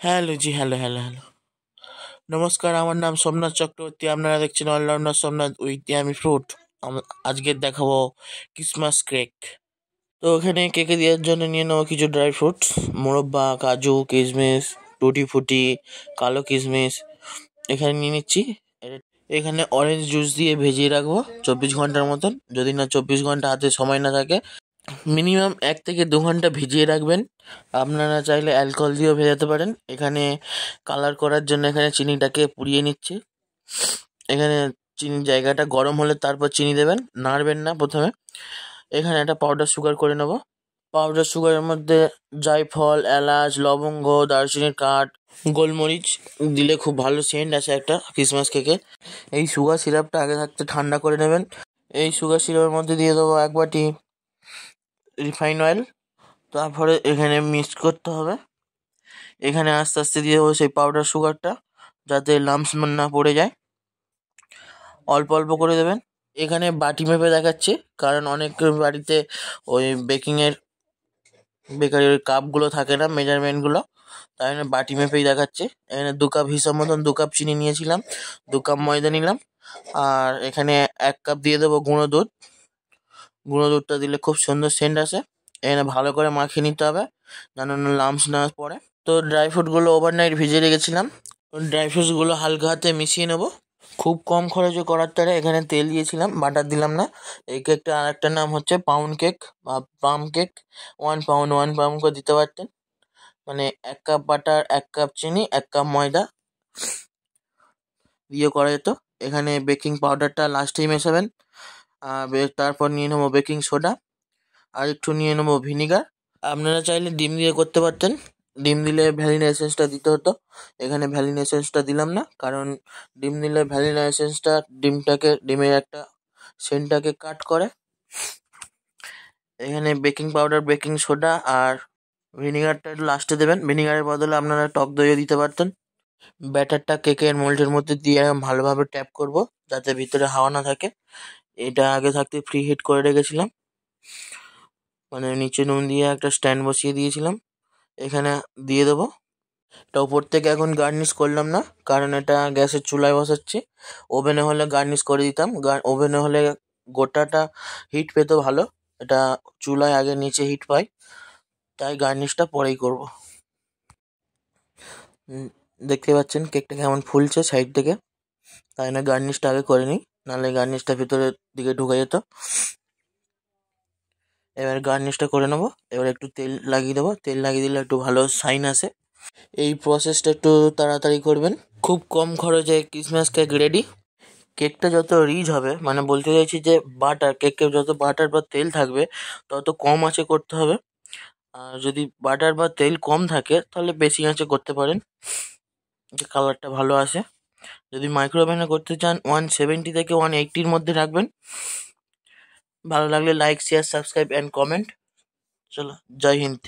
Hello জি, hello hello hello. নমস্কার, আমার নাম সোমনাথ চক্রবর্তী। আপনারা দেখছেন allrounder Somnath with yummy fruit. আজকে দেখাবো ক্রিসমাস কেক। তো এখানে কেকে দেওয়ার জন্য নিয়ে নেবো কিছু ড্রাই ফ্রুটস, মোরব্বা, কাজু, কিশমিশ, টুটি ফুটি, কালো কিশমিশ এখানে নিয়ে নিচ্ছি। এখানে অরেঞ্জ জুস দিয়ে ভেজিয়ে রাখবো 24 ঘন্টার মতন। যদি না 24 ঘন্টা হাতে সময় না থাকে, মিনিমাম 1 থেকে 2 ঘন্টা ভিজিয়ে রাখবেন। আপনারা চাইলে অ্যালকোহল দিয়েও ভেজাতে পারেন। এখানে কালার করার জন্য এখানে চিনিটাকে পুড়িয়ে নিচ্ছি। এখানে চিনির জায়গাটা গরম হলে তারপর চিনি দেবেন, নাড়বেন না প্রথমে। এখানে একটা পাউডার সুগার করে নেব। পাউডার সুগারের মধ্যে জায়ফল, এলাচ, লবঙ্গ, দারচিনির কাঠ, গোলমরিচ দিলে খুব ভালো সেন্ট আসে একটা ক্রিসমাস কেকে। এই সুগার সিরাপটা আগে থাকতে ঠান্ডা করে নেবেন। এই সুগার সিরাপের মধ্যে দিয়ে দেবো 1 বাটি রিফাইন অয়েল। তারপরে এখানে মিক্স করতে হবে। এখানে আস্তে আস্তে দিয়ে দেবো সেই পাউডার সুগারটা, যাতে লাম্পস না পড়ে যায়। অল্প অল্প করে দেবেন। এখানে বাটি মেপে দেখাচ্ছে, কারণ অনেক বাড়িতে ওই বেকারির ওই কাপগুলো থাকে না, মেজারমেন্টগুলো, তাই জন্য বাটি মেপেই দেখাচ্ছে। এখানে 2 কাপ হিসাব মতন 2 কাপ চিনি নিয়েছিলাম, 2 কাপ ময়দা নিলাম, আর এখানে 1 কাপ দিয়ে দেবো গুঁড়ো দুধ। গুঁড়ো দুধটা দিলে খুব সুন্দর সেন্ট আসে। এখানে ভালো করে মাখিয়ে নিতে হবে যেন লাম্পস না পড়ে। তো ড্রাই ফ্রুটগুলো ওভারনাইট ভিজিয়ে রেখেছিলাম। ড্রাই ফ্রুটসগুলো হালকা হাতে মিশিয়ে নেব। খুব কম খরচে করার তারে এখানে তেল দিয়েছিলাম, বাটার দিলাম না। এই কেকটা আর একটা নাম হচ্ছে পাউন্ড কেক বা পাম কেক। 1 পাউন্ড 1 পাউন্ড করে দিতে পারতেন। মানে 1 কাপ বাটার, 1 কাপ চিনি, 1 কাপ ময়দা দিয়ে করা যেত। এখানে বেকিং পাউডারটা লাস্টেই মেশাবেন। তারপর নিয়ে নেবো বেকিং সোডা, আর একটু নিয়ে নেবো ভিনিগার। আপনারা চাইলে ডিম দিয়ে করতে পারতেন। ডিম দিলে ভ্যানিলা এসেন্সটা দিতে হতো। এখানে ভ্যানিলা এসেন্সটা দিলাম না, কারণ ডিম দিলে ভ্যানিলা এসেন্সটা ডিমের একটা সেন্টটাকে কাট করে। এখানে বেকিং পাউডার, বেকিং সোডা আর ভিনিগারটা একটু লাস্টে দেবেন। ভিনিগারের বদলে আপনারা টক দইও দিতে পারতেন। ব্যাটারটা কেকের মোল্ডের মধ্যে দিয়ে ভালোভাবে ট্যাপ করব, যাতে ভিতরে হাওয়া না থাকে। এটা আগে থাকতে প্রি হিট করে রেখেছিলাম, মানে নিচে নুন দিয়ে একটা স্ট্যান্ড বসিয়ে দিয়েছিলাম। এখানে দিয়ে দেবো। এটা ওপর থেকে এখন গার্নিশ করলাম না, কারণ এটা গ্যাসের চুলায় বসাচ্ছি। ওভেনে হলে গার্নিশ করে দিতাম। ওভেনে হলে গোটাটা হিট পেতো ভালো। এটা চুলায় আগে নিচে হিট পাই, তাই গার্নিশটা পরেই করব। দেখতে পাচ্ছেন কেকটা কেমন ফুলছে সাইড থেকে, তাই না গার্নিশটা আগে করে নিই, নাহলে গার্নিশটা ভিতরের দিকে ঢুকে যেত। এবার গার্নিশটা করে নেবো। এবার একটু তেল লাগিয়ে দেবো। তেল লাগিয়ে দিলে একটু ভালো শাইন আসে। এই প্রসেসটা একটু তাড়াতাড়ি করবেন। খুব কম খরচে ক্রিসমাস কেক রেডি। কেকটা যত রিচ হবে, মানে বলতে চাইছি যে কেকে যত বাটার বা তেল থাকবে, তত কম আঁচে করতে হবে। আর যদি বাটার বা তেল কম থাকে, তাহলে বেশি আঁচে করতে পারেন, কালারটা ভালো আসে। যদি মাইক্রোওভেনে করতে চান, 170 থেকে 180-র মধ্যে রাখবেন। ভালো লাগলে like, share, subscribe and comment. চলো, জয় হিন্দ।